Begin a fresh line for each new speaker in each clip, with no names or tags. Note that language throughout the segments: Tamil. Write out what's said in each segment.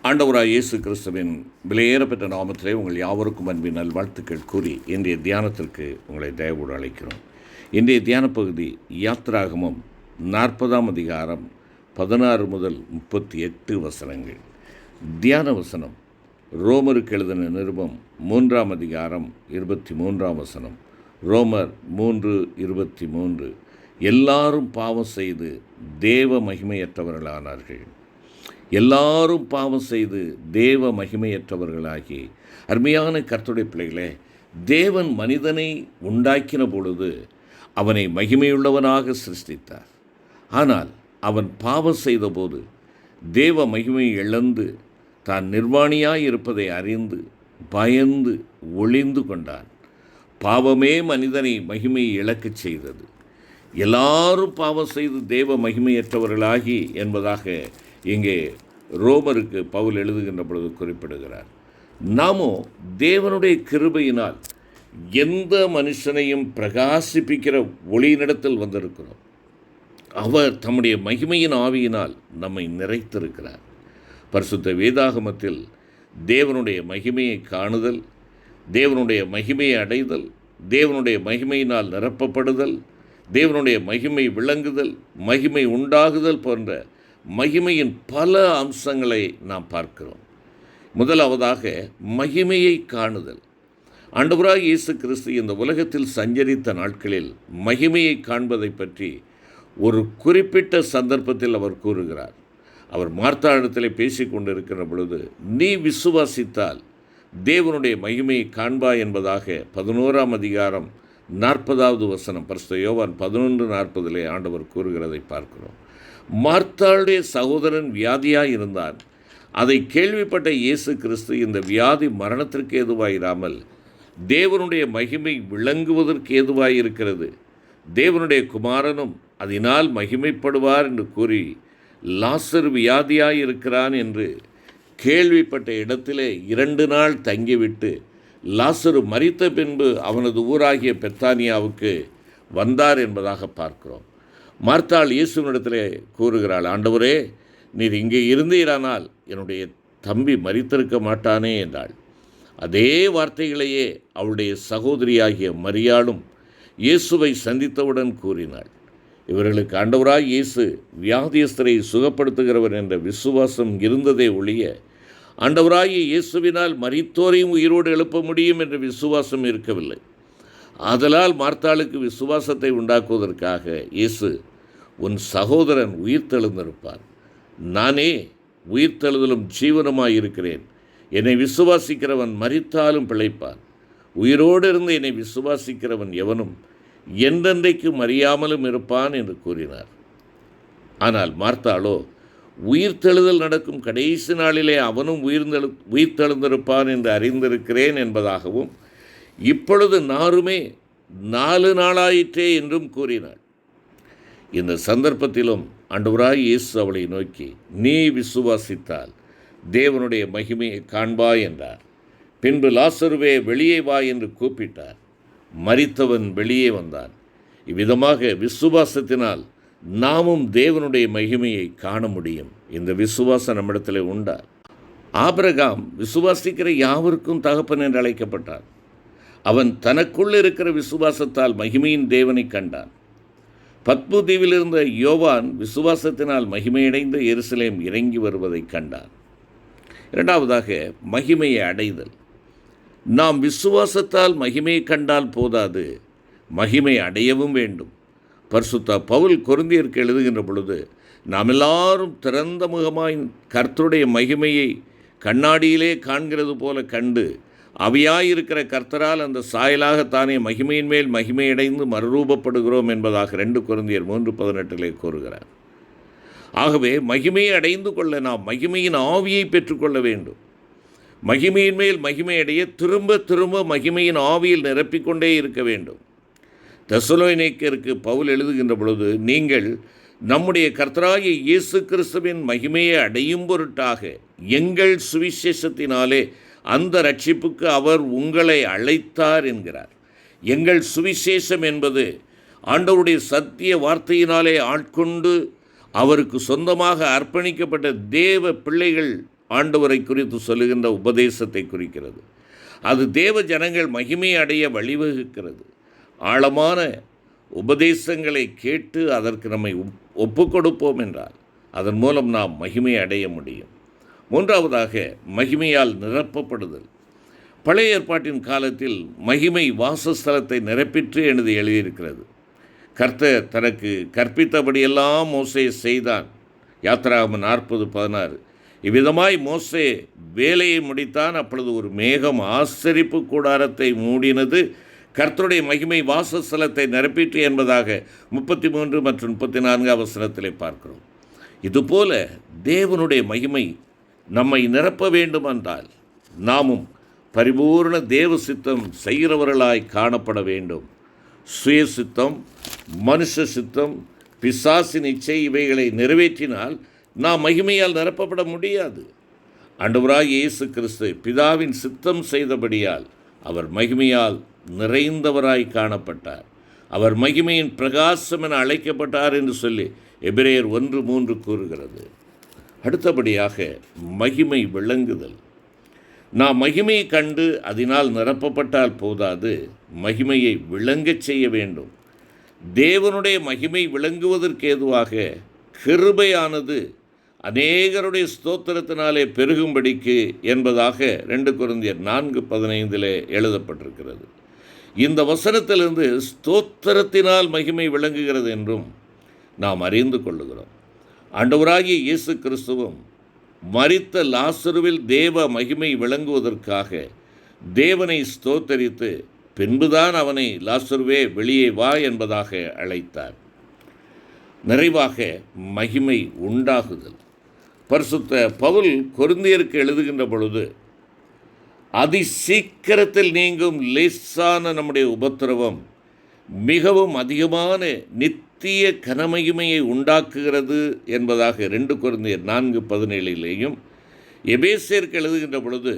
ஆண்டவராய் இயேசு கிறிஸ்துவின் விலையேறப்பெற்ற நாமத்திலே உங்கள் யாவருக்கும் அன்பின் நல்வாழ்த்துக்கள் கூறி இன்றைய தியானத்திற்கு உங்களை தயவோடு அழைக்கிறோம். இன்றைய தியான பகுதி யாத்திராகமம் 40ஆம் அதிகாரம் 16 முதல் 38 வசனங்கள். தியான வசனம் ரோமருக்கு எழுதின நிருபம் 3ஆம் அதிகாரம் 23ஆம் வசனம். ரோமர் 3:23. எல்லாரும் பாவம் செய்து தேவ மகிமையற்றவர்களானார்கள். எல்லாரும் பாவம் செய்து தேவ மகிமையற்றவர்களாகி. அருமையான கர்த்தருடைய பிள்ளைகளே, தேவன் மனிதனை உண்டாக்கின பொழுது அவனை மகிமையுள்ளவனாக சிருஷ்டித்தார். ஆனால் அவன் பாவம் செய்தபோது தேவ மகிமையை இழந்து தான் நிர்வாணியாய் இருப்பதை அறிந்து பயந்து ஒளிந்து கொண்டான். பாவமே மனிதனை மகிமையை இழக்கச் செய்தது. எல்லாரும் பாவம் செய்து தேவ மகிமையற்றவர்களாகி என்பதாக இங்கே ரோமருக்கு பவுல் எழுதுகின்ற பொழுது குறிப்பிடுகிறார். நாமோ தேவனுடைய கிருபையினால் எந்த மனுஷனையும் பிரகாசிப்பிக்கிற ஒளியினிடத்தில் வந்திருக்கிறோம். அவர் தம்முடைய மகிமையின் ஆவியினால் நம்மை நிறைத்திருக்கிறார். பரிசுத்த வேதாகமத்தில் தேவனுடைய மகிமையை காணுதல், தேவனுடைய மகிமையை அடைதல், தேவனுடைய மகிமையினால் நிரப்பப்படுதல், தேவனுடைய மகிமை விளங்குதல், மகிமை உண்டாகுதல் போன்ற மகிமையின் பல அம்சங்களை நாம் பார்க்கிறோம். முதலாவதாக மகிமையை காணுதல். ஆண்டவராய் இயேசு கிறிஸ்து இந்த உலகத்தில் சஞ்சரித்த நாட்களில் மகிமையை காண்பதை பற்றி ஒரு குறிப்பிட்ட சந்தர்ப்பத்தில் அவர் கூறுகிறார். அவர் மார்த்தாளிடத்தில் பேசி கொண்டிருக்கிற பொழுது, நீ விசுவாசித்தால் தேவனுடைய மகிமையை காண்பாய் என்பதாக 11ஆம் அதிகாரம் 40வது வசனம் பரிசுத்த யோவான் 11:40 ஆண்டவர் கூறுகிறதை பார்க்கிறோம். மார்த்தாளுடைய சகோதரன் வியாதியாய் இருந்தான். அதை கேள்விப்பட்ட இயேசு கிறிஸ்து இந்த வியாதி மரணத்திற்கு ஏதுவாயிராமல் தேவனுடைய மகிமை விளங்குவதற்கு ஏதுவாயிருக்கிறது, தேவனுடைய குமாரனும் அதனால் மகிமைப்படுவார் என்று கூறி லாசர் வியாதியாய் இருக்கிறான் என்று கேள்விப்பட்ட இடத்திலே 2 நாள் தங்கிவிட்டு லாசரு மரித்த பின்பு அவனது ஊராகிய பெத்தானியாவுக்கு வந்தார் என்பதாக பார்க்கிறோம். மார்த்தாள் இயேசுவினிடத்திலே கூறுகிறாள், ஆண்டவரே, நீர் இங்கே இருந்தீரானால் என்னுடைய தம்பி மரித்திருக்க மாட்டானே என்றாள். அதே வார்த்தைகளையே அவளுடைய சகோதரியாகிய மரியாளும் இயேசுவை சந்தித்தவுடன் கூறினாள். இவர்களுக்கு ஆண்டவராய் இயேசு வியாதியஸ்தரை சுகப்படுத்துகிறவர் என்ற விசுவாசம் இருந்ததே ஒழிய ஆண்டவராகிய இயேசுவினால் மரித்தோரையும் உயிரோடு எழுப்ப முடியும் என்ற விசுவாசம் இருக்கவில்லை. ஆதலால் மார்த்தாளுக்கு விசுவாசத்தை உண்டாக்குவதற்காக இயேசு, உன் சகோதரன் உயிர்த்தெழுந்திருப்பான், நானே உயிர்த்தெழுதலும் ஜீவனுமாய் இருக்கிறேன், என்னை விசுவாசிக்கிறவன் மரித்தாலும் பிழைப்பான், உயிரோடு இருந்து என்னை விசுவாசிக்கிறவன் எவனும் என்றென்றைக்கும் அறியாமலும் இருப்பான் என்று கூறினார். ஆனால் மார்த்தாளோ, உயிர்த்தெழுதல் நடக்கும் கடைசி நாளிலே அவனும் உயிர்த்தெழுந்திருப்பான் என்று அறிந்திருக்கிறேன் என்பதாகவும், இப்பொழுது நாருமே 4 நாளாயிற்றே என்றும் கூறினாள். இந்த சந்தர்ப்பத்திலும் ஆண்டவராய் இயேசு அவளை நோக்கி, நீ விசுவாசித்தால் தேவனுடைய மகிமையை காண்பாய் என்றார். பின்பு லாசருவே வெளியே வா என்று கூப்பிட்டார். மரித்தவன் வெளியே வந்தான். இவ்விதமாக விசுவாசத்தினால் நாமும் தேவனுடைய மகிமையை காண முடியும். இந்த விசுவாசம் நம்மிடத்தில் உண்டா? ஆபிரகாம் விசுவாசிக்கிற யாவருக்கும் தகப்பன் என்று அழைக்கப்பட்டார். அவன் தனக்குள் இருக்கிற விசுவாசத்தால் மகிமையின் தேவனை கண்டான். பத்மு தீவில் இருந்த யோவான் விசுவாசத்தினால் மகிமையடைந்த எருசலேம் இறங்கி வருவதை கண்டான். இரண்டாவதாக மகிமையை அடைதல். நாம் விசுவாசத்தால் மகிமையை கண்டால் போதாது, மகிமை அடையவும் வேண்டும். பரிசுத்த பவுல் கொரிந்தியருக்கு எழுதுகின்ற பொழுது, நாம் எல்லாரும் திறந்த முகமாய் கர்த்தருடைய மகிமையை கண்ணாடியிலே காண்கிறது போல கண்டு அவையாயிருக்கிற கர்த்தரால் அந்த சாயலாகத்தானே மகிமையின் மேல் மகிமையடைந்து மறுரூபப்படுகிறோம் என்பதாக 2 கொரிந்தியர் 3:18 கூறுகிறார். ஆகவே மகிமையை அடைந்து கொள்ள நாம் மகிமையின் ஆவியை பெற்றுக்கொள்ள வேண்டும். மகிமையின் மேல் மகிமையடைய திரும்ப திரும்ப மகிமையின் ஆவியில் நிரப்பிக்கொண்டே இருக்க வேண்டும். தெசலோனிக்கேயருக்கு பவுல் எழுதுகின்ற பொழுது, நீங்கள் நம்முடைய கர்த்தராகிய இயேசு கிறிஸ்துவின் மகிமையை அடையும் பொருட்டாக எங்கள் சுவிசேஷத்தினாலே அந்த ரட்சிப்புக்கு அவர் உங்களை அழைத்தார் என்கிறார். எங்கள் சுவிசேஷம் என்பது ஆண்டவருடைய சத்திய வார்த்தையினாலே ஆட்கொண்டு அவருக்கு சொந்தமாக அர்ப்பணிக்கப்பட்ட தேவ பிள்ளைகள் ஆண்டவரை குறித்து சொல்லுகின்ற உபதேசத்தை குறிக்கிறது. அது தேவ ஜனங்கள் மகிமை அடைய வழிவகுக்கிறது. ஆழமான உபதேசங்களை கேட்டு அதற்கு நம்மை ஒப்பு கொடுப்போம் என்றால் அதன் மூலம் நாம் மகிமை அடைய முடியும். மூன்றாவதாக, மகிமையால் நிரப்பப்படுதல். பழைய ஏற்பாட்டின் காலத்தில் மகிமை வாசஸ்தலத்தை நிரப்பிற்று என்று எழுதியிருக்கிறது. கர்த்தர் தனக்கு கற்பித்தபடியெல்லாம் மோசே செய்தான். யாத்திராகமம் 40:16. இவ்விதமாய் மோசே வேலையை முடித்தான். அப்பொழுது ஒரு மேகம் ஆசரிப்பு கூடாரத்தை மூடினது, கர்த்தருடைய மகிமை வாசஸ்தலத்தை நிரப்பிற்று என்பதாக 33 மற்றும் 34 வசனத்திலே பார்க்கிறோம். இதுபோல தேவனுடைய மகிமை நம்மை நிரப்ப வேண்டுமென்றால் நாமும் பரிபூர்ண தேவ சித்தம் செய்கிறவர்களாய் காணப்பட வேண்டும். சுய சித்தம், மனுஷ சித்தம், பிசாசின் இச்சை இவைகளை நிறைவேற்றினால் நாம் மகிமையால் நிரப்பப்பட முடியாது. ஆண்டவராகிய இயேசு கிறிஸ்து பிதாவின் சித்தம் செய்தபடியால் அவர் மகிமையால் நிறைந்தவராய் காணப்பட்டார். அவர் மகிமையின் பிரகாசம் என அழைக்கப்பட்டார் என்று சொல்லி எபிரேயர் 1:3 கூறுகிறது. அடுத்தபடியாக, மகிமை விளங்குதல். நாம் மகிமையை கண்டு அதனால் நிரப்பப்பட்டால் போதாது, மகிமையை விளங்கச் செய்ய வேண்டும். தேவனுடைய மகிமை விளங்குவதற்கு ஏதுவாக கிருபையானது அநேகருடைய ஸ்தோத்திரத்தினாலே பெருகும்படிக்கு என்பதாக 2 கொரிந்தியர் 4:15 எழுதப்பட்டிருக்கிறது. இந்த வசனத்திலிருந்து ஸ்தோத்திரத்தினால் மகிமை விளங்குகிறது என்றும் நாம் அறிந்து கொள்ளுகிறோம். ஆண்டவராகிய இயேசு கிறிஸ்துவும் மரித்த லாசருவில் தேவ மகிமை விளங்குவதற்காக தேவனை ஸ்தோத்தரித்து பின்புதான் அவனை லாசருவே வெளியே வா என்பதாக அழைத்தார். நிறைவாக, மகிமை உண்டாகுதல். பரிசுத்த பவுல் கொரிந்தியருக்கு எழுதுகின்ற பொழுது, அதிசீக்கிரத்தில் நீங்கும் லேசான நம்முடைய உபத்திரவம் மிகவும் அதிகமான நித்திய கனமகிமையை உண்டாக்குகிறது என்பதாக 2 கொரிந்தியர் 4:17 எபேசியருக்கு எழுதுகின்ற பொழுது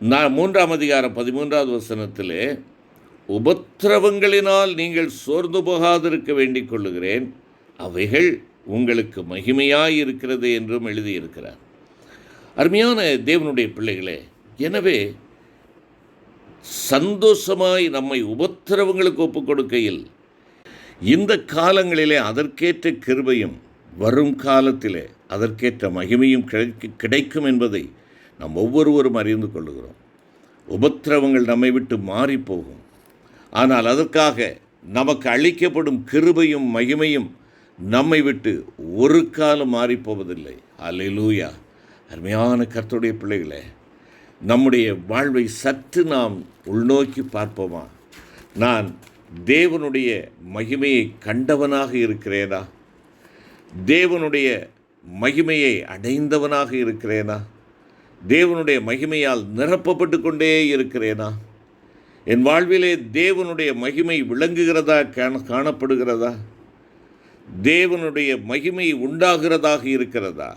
3:13 வசனத்திலே, உபத்திரவங்களினால் நீங்கள் சோர்ந்து போகாதிருக்க வேண்டிக் கொள்ளுகிறேன், அவைகள் உங்களுக்கு மகிமையாயிருக்கிறது என்றும் எழுதியிருக்கிறார். அருமையான தேவனுடைய பிள்ளைகளே, எனவே சந்தோஷமாய் நம்மை உபத்திரவங்களுக்கு ஒப்புக் கொடுக்கையில் இந்த காலங்களிலே அதற்கேற்ற கிருபையும் வரும் காலத்திலே அதற்கேற்ற மகிமையும் கிடைக்கும் என்பதை நாம் ஒவ்வொருவரும் அறிந்து கொள்ளுகிறோம். உபத்திரவங்கள் நம்மை விட்டு மாறிப்போகும். ஆனால் அதற்காக நமக்கு அளிக்கப்படும் கிருபையும் மகிமையும் நம்மை விட்டு ஒரு காலம் மாறிப்போவதில்லை. அல்லேலூயா. அருமையான கர்த்தருடைய பிள்ளைகளே, நம்முடைய வாழ்வை சற்று நாம் உள்நோக்கி பார்ப்போமா? நான் தேவனுடைய மகிமையை கண்டவனாக இருக்கிறேனா? தேவனுடைய மகிமையை அடைந்தவனாக இருக்கிறேனா? தேவனுடைய மகிமையால் நிரப்பப்பட்டு கொண்டே இருக்கிறேனா? என் வாழ்விலே தேவனுடைய மகிமை விளங்குகிறதா, காணப்படுகிறதா? தேவனுடைய மகிமை உண்டாகிறதாக இருக்கிறதா?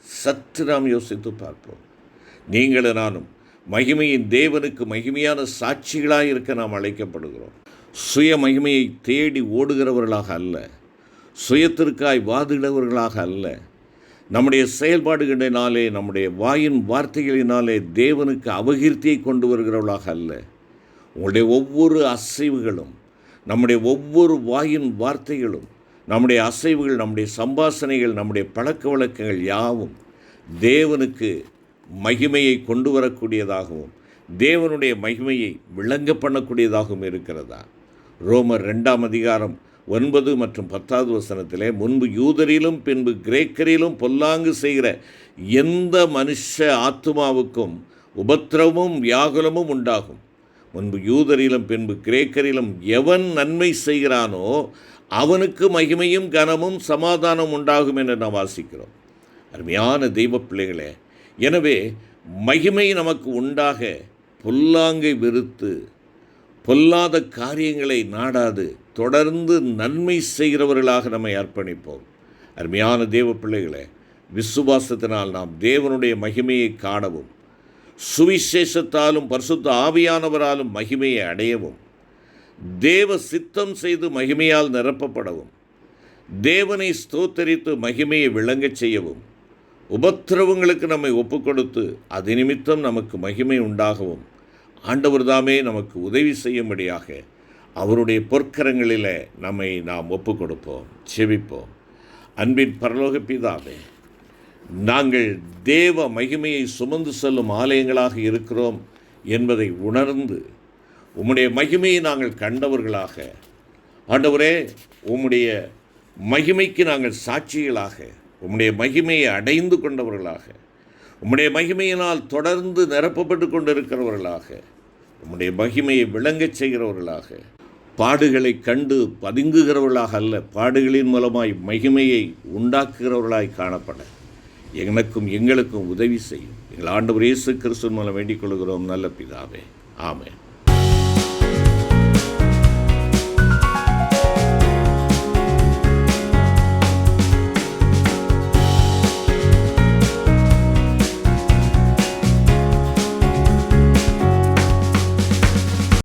சற்று நாம் யோசித்து பார்ப்போம். நீங்களும் நானும் மகிமையின் தேவனுக்கு மகிமையான சாட்சிகளாக இருக்க நாம் அழைக்கப்படுகிறோம். சுய மகிமையை தேடி ஓடுகிறவர்களாக அல்ல, சுயத்திற்காய் வாதிடுகிறவர்களாக அல்ல, நம்முடைய செயல்பாடுகளினாலே நம்முடைய வாயின் வார்த்தைகளினாலே தேவனுக்கு அபகீர்த்தியை கொண்டு வருகிறவர்களாக அல்ல. உங்களுடைய ஒவ்வொரு அசைவுகளும், நம்முடைய ஒவ்வொரு வாயின் வார்த்தைகளும், நம்முடைய அசைவுகள், நம்முடைய சம்பாஷணைகள், நம்முடைய பழக்க வழக்கங்கள் யாவும் தேவனுக்கு மகிமையை கொண்டு வரக்கூடியதாகவும் தேவனுடைய மகிமையை விளங்க பண்ணக்கூடியதாகவும் இருக்கிறதா? ரோமர் 2:9 மற்றும் 10 வசனத்திலே, முன்பு யூதரிலும் பின்பு கிரேக்கரிலும் பொல்லாங்கு செய்கிற எந்த மனுஷ ஆத்துமாவுக்கும் உபத்திரவமும் வியாகுலமும் உண்டாகும். முன்பு யூதரிலும் பின்பு கிரேக்கரிலும் எவன் நன்மை செய்கிறானோ அவனுக்கு மகிமையும் கனமும் சமாதானம் உண்டாகும் என்று நாம் வாசிக்கிறோம். அருமையான தெய்வ பிள்ளைகளே, எனவே மகிமை நமக்கு உண்டாக பொல்லாங்கை வெறுத்து பொல்லாத காரியங்களை நாடாது தொடர்ந்து நன்மை செய்கிறவர்களாக நம்மை அர்ப்பணிப்போம். அருமையான தேவ பிள்ளைகளே, விசுவாசத்தினால் நாம் தேவனுடைய மகிமையை காணவும், சுவிசேஷத்தாலும் பரிசுத்த ஆவியானவராலும் மகிமையை அடையவும், தேவ சித்தம் செய்து மகிமையால் நிரப்பப்படவும், தேவனை ஸ்தோத்தரித்து மகிமையை விளங்கச் செய்யவும், உபத்திரவங்களுக்கு நம்மை ஒப்புக்கொடுத்து அது நிமித்தம் நமக்கு மகிமை உண்டாகவும் ஆண்டவர் தாமே நமக்கு உதவி செய்யும்படியாக அவருடைய பொற்கரங்களில் நம்மை நாம் ஒப்புக்கொடுப்போம். செபிப்போம். அன்பின் பரலோக பிதாவே, நாங்கள் தேவ மகிமையை சுமந்து செல்லும் ஆலயங்களாக இருக்கிறோம் என்பதை உணர்ந்து உம்முடைய மகிமையை நாங்கள் கண்டவர்களாக, ஆண்டவரே, உம்முடைய மகிமைக்கு நாங்கள் சாட்சிகளாக, உம்முடைய மகிமையை அடைந்து கொண்டவர்களாக, உம்முடைய மகிமையினால் தொடர்ந்து நிரப்பப்பட்டு கொண்டிருக்கிறவர்களாக, உம்முடைய மகிமையை விளங்கச் செய்கிறவர்களாக, பாடுகளை கண்டு பதுங்குகிறவர்களாக அல்ல, பாடுகளின் மூலமாய் மகிமையை உண்டாக்குகிறவர்களாய் காணப்பட எனக்கும் எங்களுக்கும் உதவி செய்யும். எங்கள் ஆண்டவர் இயேசு கிறிஸ்துவின் மூலம் வேண்டிக் கொள்கிறோம் நல்ல பிதாவே. ஆமென்.